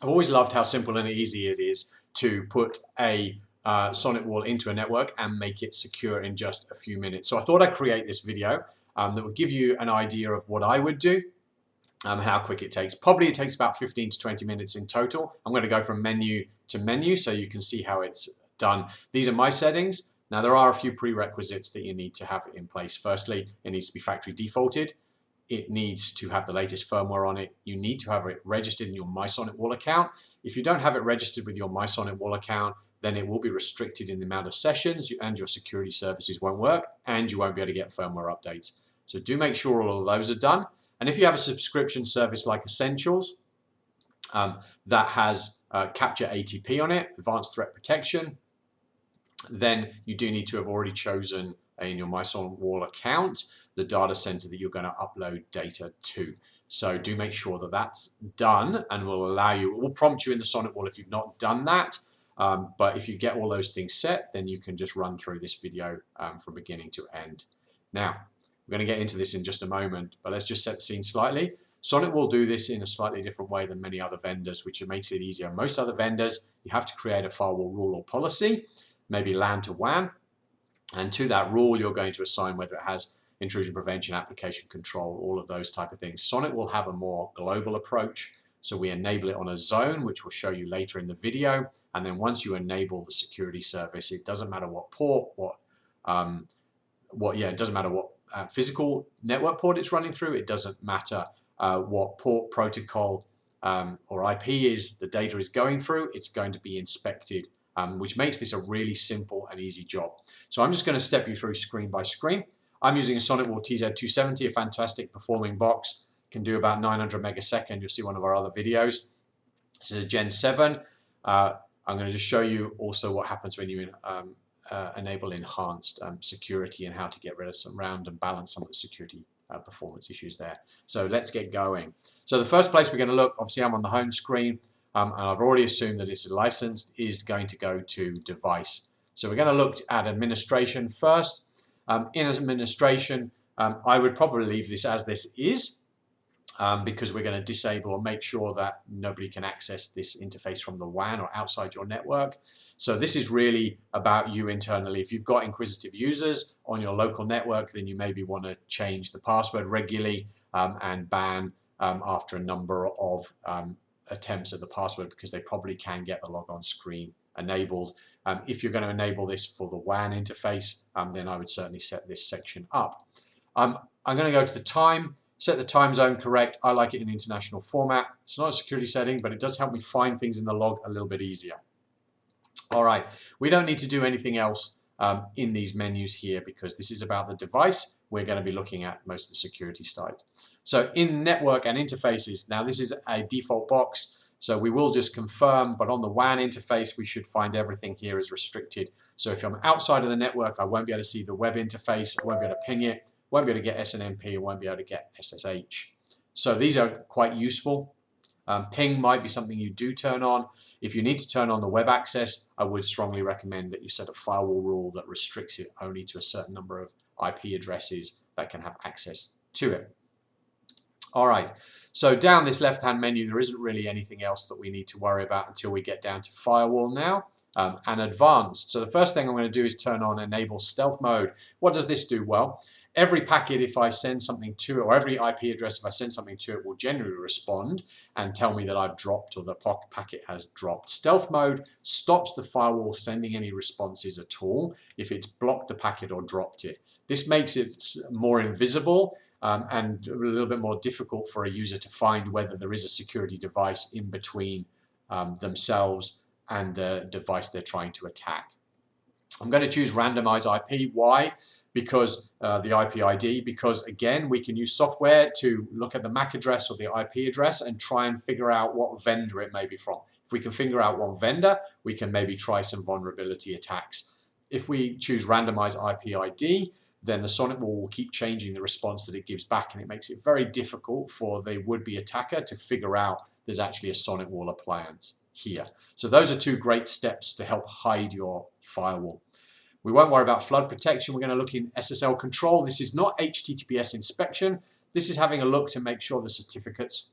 I've always loved how simple and easy it is to put a SonicWall into a network and make it secure in just a few minutes. So I thought I'd create this video that would give you an idea of what I would do, how quick it takes. Probably it takes about 15 to 20 minutes in total. I'm going to go from menu to menu so you can see how it's done. These are my settings. Now there are a few prerequisites that you need to have in place. Firstly, it needs to be factory defaulted. It needs to have the latest firmware on it. You need to have it registered in your SonicWall account. If you don't have it registered with your SonicWall account, then it will be restricted in the amount of sessions and your security services won't work and you won't be able to get firmware updates. So do make sure all of those are done. And if you have a subscription service like Essentials that has Capture ATP on it, Advanced Threat Protection, then you do need to have already chosen in your SonicWall account the data center that you're going to upload data to. So do make sure that that's done and will allow you, it will prompt you in the SonicWall if you've not done that. But if you get all those things set, then you can just run through this video from beginning to end. Now, we're going to get into this in just a moment, but let's just set the scene slightly. Sonic will do this in a slightly different way than many other vendors, which makes it easier. Most other vendors, you have to create a firewall rule or policy, maybe LAN to WAN, and to that rule, you're going to assign whether it has intrusion prevention, application control, all of those type of things. Sonic will have a more global approach. So we enable it on a zone, which we'll show you later in the video. And then once you enable the security service, it doesn't matter what port, it doesn't matter what physical network port it's running through. It doesn't matter what port, protocol, or IP is the data is going through. It's going to be inspected, which makes this a really simple and easy job. So I'm just going to step you through screen by screen. I'm using a SonicWall TZ270, a fantastic performing box. Can do about 900 megasecond. You'll see one of our other videos. This is a Gen 7. I'm going to just show you also what happens when you enable enhanced security and how to get rid of some round and balance some of the security performance issues there. So let's get going. So the first place we're going to look, obviously I'm on the home screen, and I've already assumed that it's licensed, is going to go to device. So we're going to look at administration first. In administration, I would probably leave this as this is. Because we're going to disable or make sure that nobody can access this interface from the WAN or outside your network. So this is really about you internally. If you've got inquisitive users on your local network, then you maybe want to change the password regularly and ban after a number of attempts at the password, because they probably can get the logon screen enabled. If you're going to enable this for the WAN interface, then I would certainly set this section up. I'm going to go to the time. Set the time zone correct. I like it in international format. It's not a security setting, but it does help me find things in the log a little bit easier. All right, we don't need to do anything else in these menus here because this is about the device. We're going to be looking at most of the security side. So in network and interfaces, now this is a default box, so we will just confirm, but on the WAN interface, we should find everything here is restricted. So if I'm outside of the network, I won't be able to see the web interface, I won't be able to ping it, won't be able to get SNMP, and won't be able to get SSH. So these are quite useful. Ping might be something you do turn on. If you need to turn on the web access, I would strongly recommend that you set a firewall rule that restricts it only to a certain number of IP addresses that can have access to it. All right, so down this left-hand menu, there isn't really anything else that we need to worry about until we get down to firewall now and advanced. So the first thing I'm going to do is turn on enable stealth mode. What does this do? Well, every packet, if I send something to it, or every IP address, if I send something to it, will generally respond and tell me that I've dropped or the packet has dropped. Stealth mode stops the firewall sending any responses at all if it's blocked the packet or dropped it. This makes it more invisible and a little bit more difficult for a user to find whether there is a security device in between themselves and the device they're trying to attack. I'm going to choose randomize IP. Why? Because the IP ID, because again, we can use software to look at the MAC address or the IP address and try and figure out what vendor it may be from. If we can figure out one vendor, we can maybe try some vulnerability attacks. If we choose randomize IP ID, then the SonicWall will keep changing the response that it gives back, and it makes it very difficult for the would-be attacker to figure out there's actually a SonicWall appliance here. So those are two great steps to help hide your firewall. We won't worry about flood protection. We're going to look in SSL control. This is not HTTPS inspection. This is having a look to make sure the certificates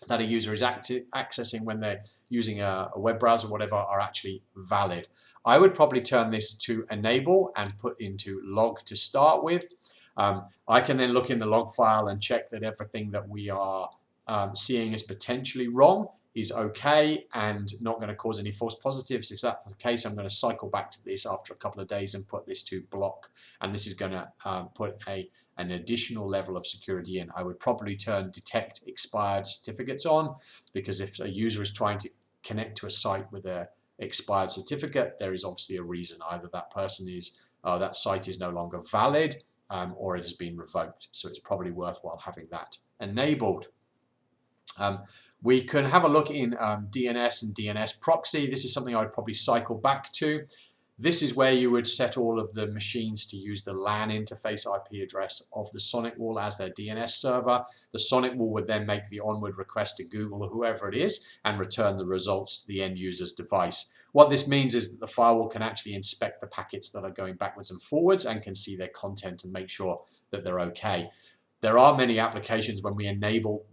that a user is accessing when they're using a web browser or whatever are actually valid. I would probably turn this to enable and put into log to start with. I can then look in the log file and check that everything that we are seeing as potentially wrong is okay and not going to cause any false positives. If that's the case, I'm going to cycle back to this after a couple of days and put this to block, and this is going to put an additional level of security in. I would probably turn detect expired certificates on, because if a user is trying to connect to a site with an expired certificate, there is obviously a reason. Either that person is that site is no longer valid, or it has been revoked. So it's probably worthwhile having that enabled. We can have a look in DNS and DNS proxy. This is something I would probably cycle back to. This is where you would set all of the machines to use the LAN interface IP address of the SonicWall as their DNS server. The SonicWall would then make the onward request to Google or whoever it is and return the results to the end user's device. What this means is that the firewall can actually inspect the packets that are going backwards and forwards and can see their content and make sure that they're okay. There are many applications when we enable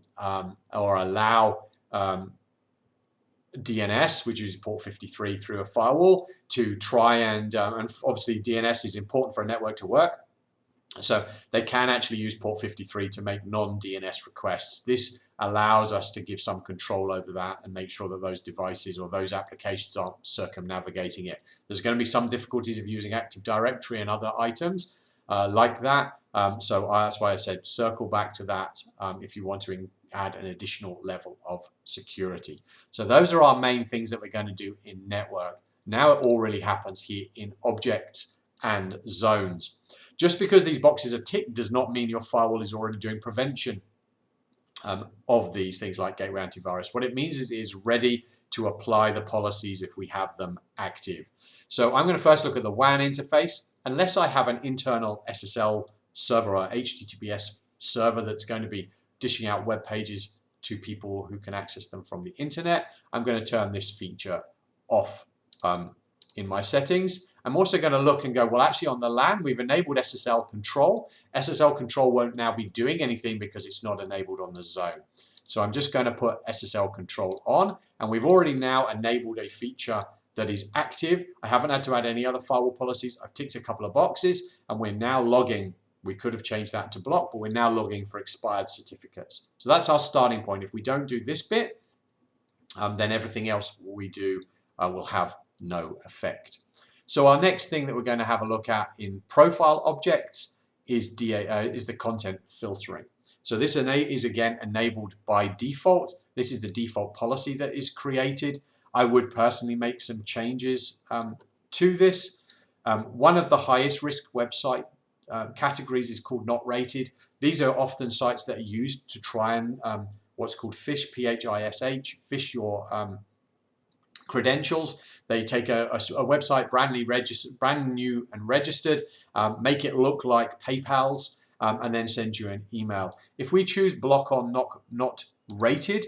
or allow DNS, which is port 53 through a firewall, to try and obviously DNS is important for a network to work. So they can actually use port 53 to make non-DNS requests. This allows us to give some control over that and make sure that those devices or those applications aren't circumnavigating it. There's going to be some difficulties of using Active Directory and other items like that. So that's why I said circle back to that if you want to add an additional level of security. So those are our main things that we're going to do in network. Now it all really happens here in objects and zones. Just because these boxes are ticked does not mean your firewall is already doing prevention of these things like gateway antivirus. What it means is it is ready to apply the policies if we have them active. So I'm going to first look at the WAN interface. Unless I have an internal SSL server or HTTPS server that's going to be dishing out web pages to people who can access them from the internet, I'm going to turn this feature off in my settings. I'm also going to look and go, well, actually on the LAN, we've enabled SSL control. SSL control won't now be doing anything because it's not enabled on the zone. So I'm just going to put SSL control on, and we've already now enabled a feature that is active. I haven't had to add any other firewall policies. I've ticked a couple of boxes, and we're now logging. We could have changed that to block, but we're now logging for expired certificates. So that's our starting point. If we don't do this bit, then everything else we do will have no effect. So our next thing that we're going to have a look at in profile objects is the content filtering. So this is again enabled by default. This is the default policy that is created. I would personally make some changes to this. One of the highest risk website categories is called not rated. These are often sites that are used to try and what's called phish, P-H-I-S-H, phish your credentials. They take a website brand new and registered, make it look like PayPal's, and then send you an email. If we choose block on not rated,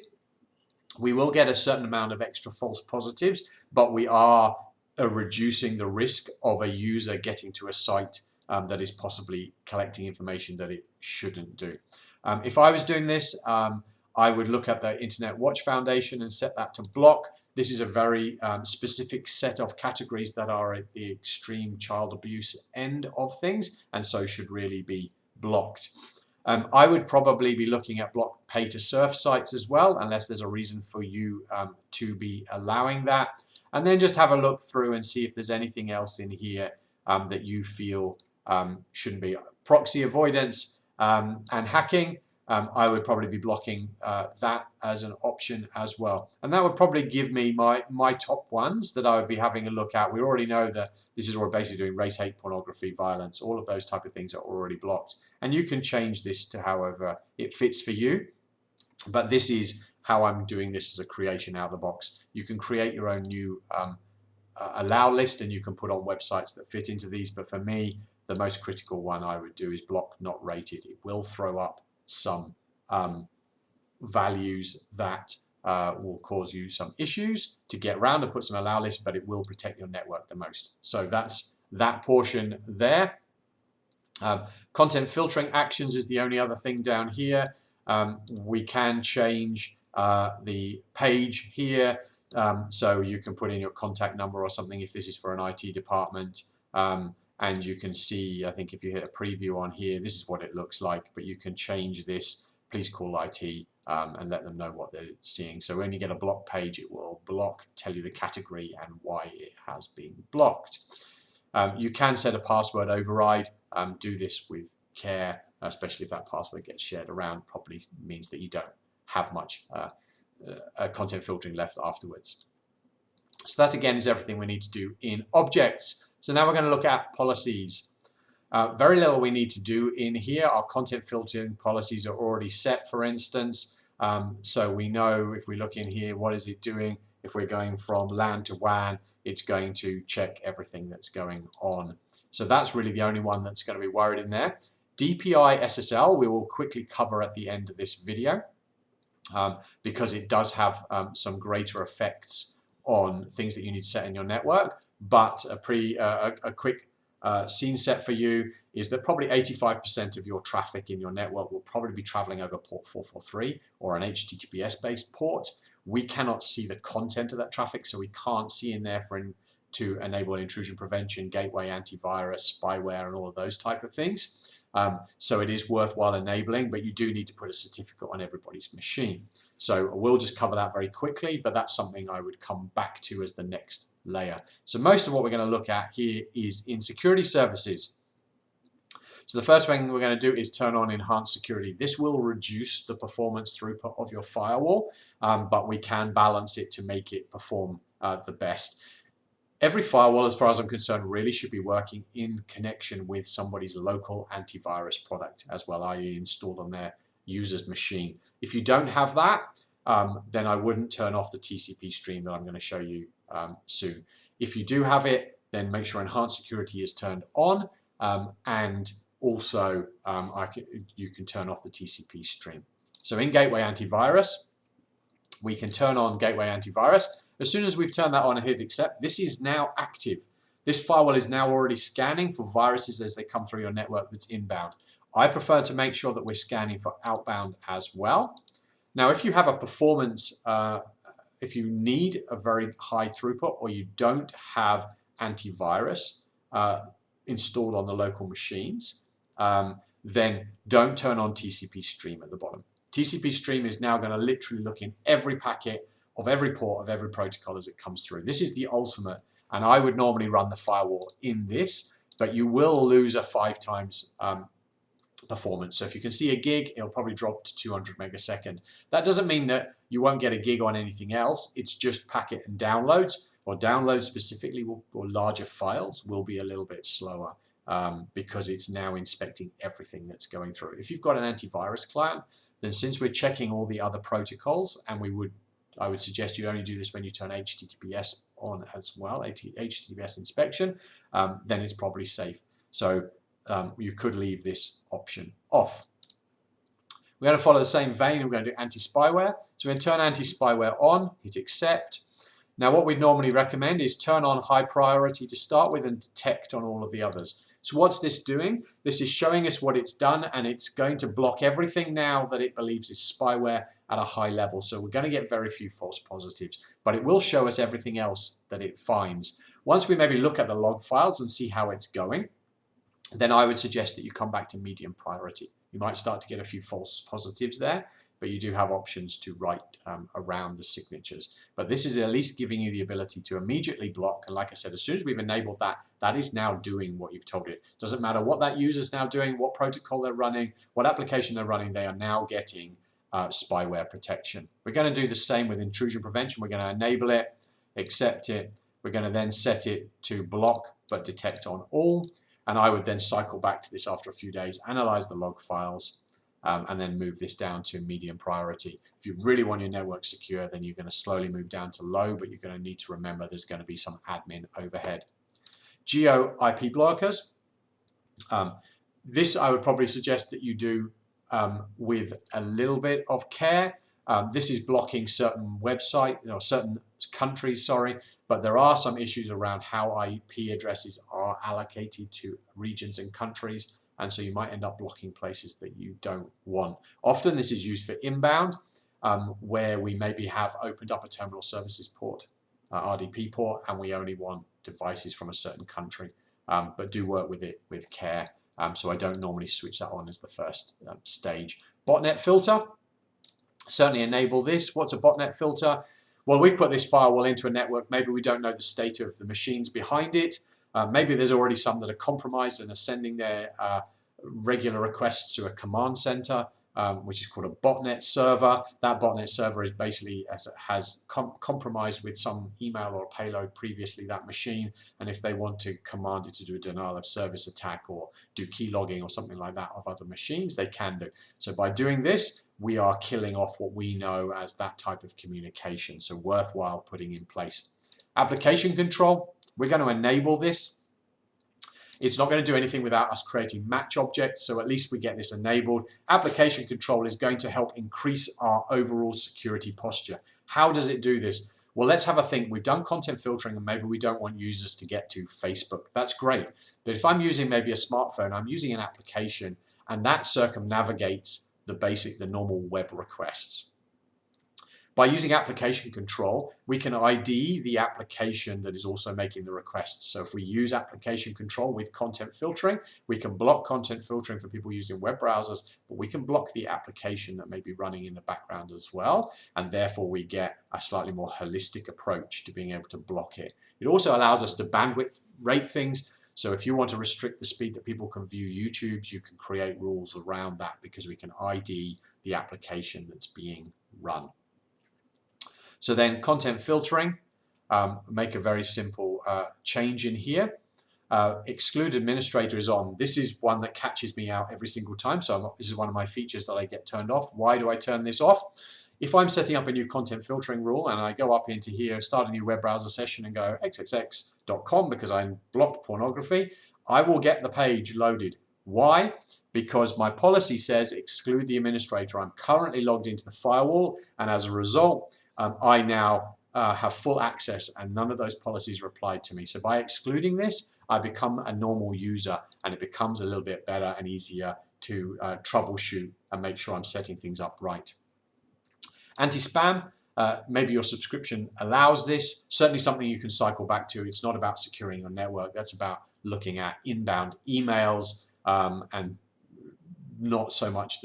we will get a certain amount of extra false positives, but we are reducing the risk of a user getting to a site that is possibly collecting information that it shouldn't do. If I was doing this, I would look at the Internet Watch Foundation and set that to block. This is a very specific set of categories that are at the extreme child abuse end of things, and so should really be blocked. I would probably be looking at block pay to surf sites as well, unless there's a reason for you to be allowing that. And then just have a look through and see if there's anything else in here that you feel shouldn't be. Proxy avoidance and hacking. I would probably be blocking that as an option as well. And that would probably give me my top ones that I would be having a look at. We already know that this is what we're basically doing: race, hate, pornography, violence, all of those type of things are already blocked. And you can change this to however it fits for you. But this is how I'm doing this as a creation out of the box. You can create your own new allow list, and you can put on websites that fit into these. But for me, the most critical one I would do is block not rated. It will throw up some values that will cause you some issues to get around and put some allow lists, but it will protect your network the most. So that's that portion there. Content filtering actions is the only other thing down here. We can change the page here. So you can put in your contact number or something if this is for an IT department. And you can see, I think if you hit a preview on here, this is what it looks like, but you can change this, please call IT, and let them know what they're seeing. So when you get a block page, it will block, tell you the category and why it has been blocked. You can set a password override. Do this with care, especially if that password gets shared around. Probably means that you don't have much content filtering left afterwards. So that again is everything we need to do in objects. So now we're going to look at policies. Very little we need to do in here. Our content filtering policies are already set, for instance. So we know if we look in here, what is it doing? If we're going from LAN to WAN, it's going to check everything that's going on. So that's really the only one that's going to be worried in there. DPI SSL we will quickly cover at the end of this video because it does have some greater effects on things that you need to set in your network. But a quick scene set for you is that probably 85% of your traffic in your network will probably be traveling over port 443 or an HTTPS based port. We cannot see the content of that traffic, so we can't see in there to enable intrusion prevention, gateway, antivirus, spyware, and all of those type of things. So it is worthwhile enabling, but you do need to put a certificate on everybody's machine. So we'll just cover that very quickly, but that's something I would come back to as the next layer. So most of what we're going to look at here is in security services. So the first thing we're going to do is turn on enhanced security. This will reduce the performance throughput of your firewall, but we can balance it to make it perform the best. Every firewall, as far as I'm concerned, really should be working in connection with somebody's local antivirus product as well, i.e. installed on their user's machine. If you don't have that, then I wouldn't turn off the TCP stream that I'm going to show you soon. If you do have it, then make sure enhanced security is turned on, and also you can turn off the TCP stream. So in gateway antivirus, we can turn on gateway antivirus. As soon as we've turned that on and hit accept, this is now active. This firewall is now already scanning for viruses as they come through your network that's inbound. I prefer to make sure that we're scanning for outbound as well. Now, if you have a performance, if you need a very high throughput or you don't have antivirus installed on the local machines, then don't turn on TCP stream at the bottom. TCP stream is now going to literally look in every packet of every port of every protocol as it comes through. This is the ultimate, and I would normally run the firewall in this, but you will lose a 5 times performance. So if you can see a gig, it'll probably drop to 200 megasecond. That doesn't mean that you won't get a gig on anything else. It's just packet and downloads, or downloads specifically, or larger files will be a little bit slower because it's now inspecting everything that's going through. If you've got an antivirus client, then since we're checking all the other protocols, and I would suggest you only do this when you turn HTTPS on as well, HTTPS inspection, then it's probably safe. So you could leave this option off. We're going to follow the same vein. We're going to do anti-spyware. So we're going to turn anti-spyware on, hit accept. Now what we'd normally recommend is turn on high priority to start with and detect on all of the others. So what's this doing? This is showing us what it's done, and it's going to block everything now that it believes is spyware at a high level. So we're going to get very few false positives, but it will show us everything else that it finds. Once we maybe look at the log files and see how it's going, then I would suggest that you come back to medium priority. You might start to get a few false positives there, but you do have options to write around the signatures. But this is at least giving you the ability to immediately block. And like I said, as soon as we've enabled that, that is now doing what you've told it. Doesn't matter what that user's now doing, what protocol they're running, what application they're running, they are now getting spyware protection. We're going to do the same with intrusion prevention. We're going to enable it, accept it. We're going to then set it to block but detect on all. And I would then cycle back to this after a few days, analyze the log files, and then move this down to medium priority. If you really want your network secure, then you're going to slowly move down to low, but you're going to need to remember there's going to be some admin overhead. Geo IP blockers. This I would probably suggest that you do with a little bit of care. This is blocking certain certain countries, sorry, but there are some issues around how IP addresses are allocated to regions and countries, and so you might end up blocking places that you don't want. Often this is used for inbound, where we maybe have opened up a terminal services port, RDP port, and we only want devices from a certain country, but do work with it with care. So I don't normally switch that on as the first stage. Botnet filter, certainly enable this. What's a botnet filter? Well, we've put this firewall into a network. Maybe we don't know the state of the machines behind it. Maybe there's already some that are compromised and are sending their regular requests to a command center, which is called a botnet server. That botnet server is basically has compromised with some email or payload previously that machine, and if they want to command it to do a denial of service attack or do key logging or something like that of other machines, they can do. So by doing this, we are killing off what we know as that type of communication, so worthwhile putting in place. Application control, we're going to enable this. It's not going to do anything without us creating match objects, so at least we get this enabled. Application control is going to help increase our overall security posture. How does it do this? Well, let's have a think. We've done content filtering and maybe we don't want users to get to Facebook. That's great. But if I'm using maybe a smartphone, I'm using an application, and that circumnavigates the normal web requests. By using application control, we can ID the application that is also making the requests. So if we use application control with content filtering, we can block content filtering for people using web browsers, but we can block the application that may be running in the background as well. And therefore we get a slightly more holistic approach to being able to block it. It also allows us to bandwidth rate things. So if you want to restrict the speed that people can view YouTube, you can create rules around that because we can ID the application that's being run. So then content filtering, make a very simple change in here. Exclude administrator is on. This is one that catches me out every single time. So this is one of my features that I get turned off. Why do I turn this off? If I'm setting up a new content filtering rule and I go up into here, start a new web browser session and go xxx.com because I blocked pornography, I will get the page loaded. Why? Because my policy says exclude the administrator. I'm currently logged into the firewall, and as a result, I now have full access and none of those policies are applied to me. So by excluding this, I become a normal user and it becomes a little bit better and easier to troubleshoot and make sure I'm setting things up right. Anti-spam, maybe your subscription allows this. Certainly something you can cycle back to. It's not about securing your network. That's about looking at inbound emails and not so much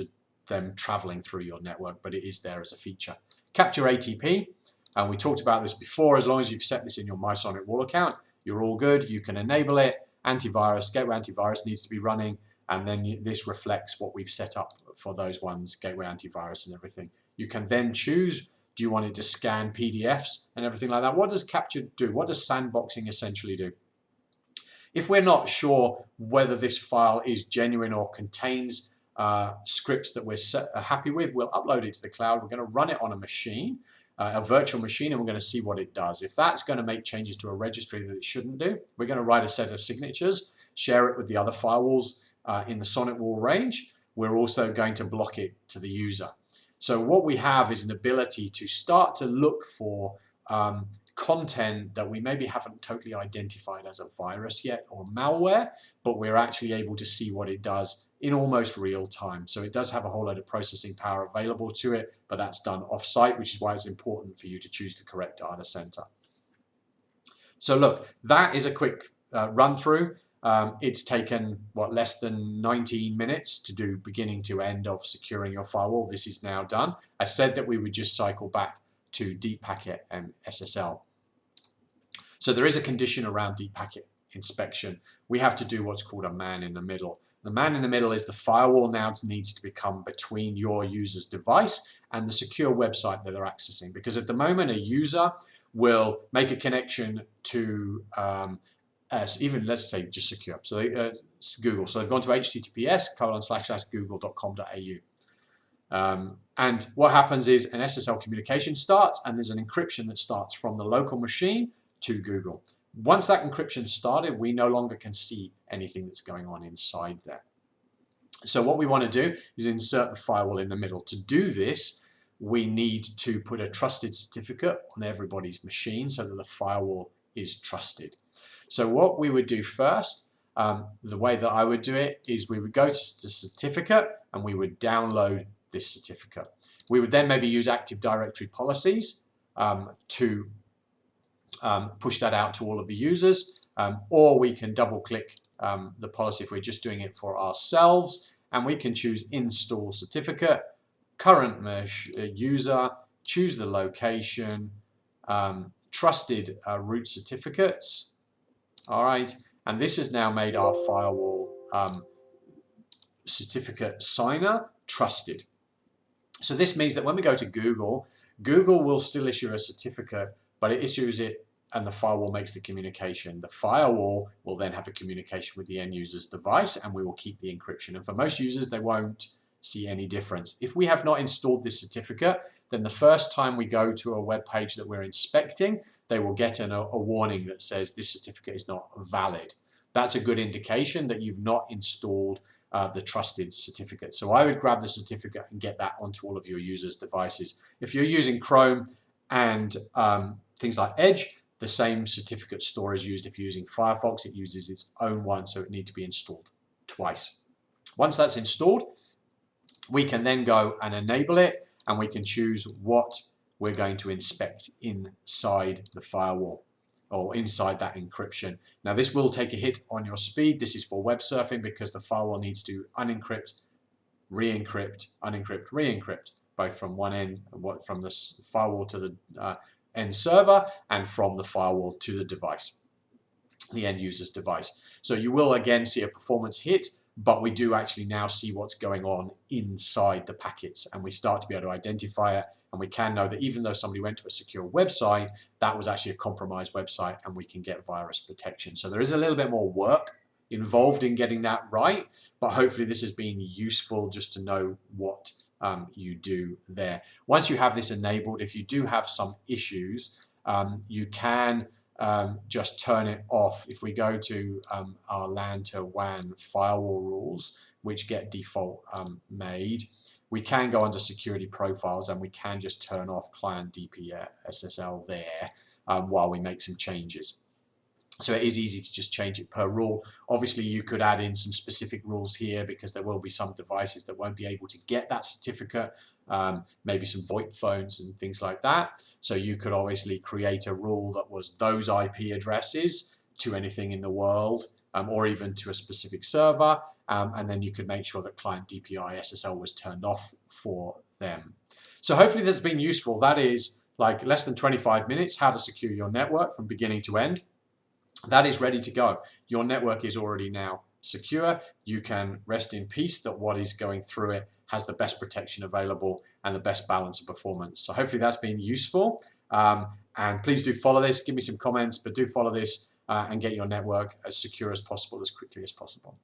them traveling through your network, but it is there as a feature. Capture ATP, and we talked about this before. As long as you've set this in your SonicWall account, you're all good. You can enable it. Antivirus, gateway antivirus needs to be running, and then this reflects what we've set up for those ones, gateway antivirus and everything. You can then choose, do you want it to scan PDFs and everything like that? What does capture do? What does sandboxing essentially do? If we're not sure whether this file is genuine or contains scripts that we're happy with, we'll upload it to the cloud. We're going to run it on a machine, a virtual machine, and we're going to see what it does. If that's going to make changes to a registry that it shouldn't do, we're going to write a set of signatures, share it with the other firewalls in the SonicWall range. We're also going to block it to the user. So what we have is an ability to start to look for content that we maybe haven't totally identified as a virus yet or malware, but we're actually able to see what it does in almost real time. So it does have a whole load of processing power available to it, but that's done off-site, which is why it's important for you to choose the correct data center. So look, that is a quick run through. It's taken, what, less than 19 minutes to do beginning to end of securing your firewall. This is now done. I said that we would just cycle back to deep packet and SSL. So there is a condition around deep packet inspection. We have to do what's called a man in the middle. The man in the middle is the firewall now needs to become between your user's device and the secure website that they're accessing. Because at the moment, a user will make a connection to even, let's say, just secure. So Google. So they've gone to https://google.com.au. And what happens is an SSL communication starts, and there's an encryption that starts from the local machine to Google. Once that encryption started, we no longer can see anything that's going on inside there. So what we want to do is insert the firewall in the middle. To do this, we need to put a trusted certificate on everybody's machine so that the firewall is trusted. So what we would do first, the way that I would do it is we would go to the certificate and we would download this certificate. We would then maybe use Active Directory policies to push that out to all of the users, or we can double click the policy if we're just doing it for ourselves, and we can choose install certificate, current mesh user, choose the location, trusted root certificates. All right, and this has now made our firewall certificate signer trusted. So this means that when we go to Google, Google will still issue a certificate, but it issues it and the firewall makes the communication. The firewall will then have a communication with the end user's device, and we will keep the encryption. And for most users, they won't see any difference. If we have not installed this certificate, then the first time we go to a web page that we're inspecting, they will get a warning that says this certificate is not valid. That's a good indication that you've not installed the trusted certificate. So I would grab the certificate and get that onto all of your users' devices. If you're using Chrome and things like Edge, the same certificate store is used. If you're using Firefox, it uses its own one, so it needs to be installed twice. Once that's installed, we can then go and enable it, and we can choose what we're going to inspect inside the firewall or inside that encryption. Now, this will take a hit on your speed. This is for web surfing because the firewall needs to unencrypt, re-encrypt, unencrypt, re-encrypt, both from one end, from the firewall to the end server, and from the firewall to the device, the end user's device. So you will again see a performance hit, but we do actually now see what's going on inside the packets, and we start to be able to identify it, and we can know that even though somebody went to a secure website, that was actually a compromised website, and we can get virus protection. So there is a little bit more work involved in getting that right, but hopefully this has been useful just to know what you do there. Once you have this enabled, if you do have some issues, you can just turn it off. If we go to our LAN to WAN firewall rules, which get default made, we can go under security profiles and we can just turn off client DPSSL there while we make some changes. So it is easy to just change it per rule. Obviously, you could add in some specific rules here because there will be some devices that won't be able to get that certificate, maybe some VoIP phones and things like that. So you could obviously create a rule that was those IP addresses to anything in the world, or even to a specific server, and then you could make sure that client DPI SSL was turned off for them. So hopefully this has been useful. That is like less than 25 minutes, how to secure your network from beginning to end. That is ready to go. Your network is already now secure. You can rest in peace that what is going through it has the best protection available and the best balance of performance. So hopefully that's been useful. And please do follow this. Give me some comments, but do follow this and get your network as secure as possible, as quickly as possible.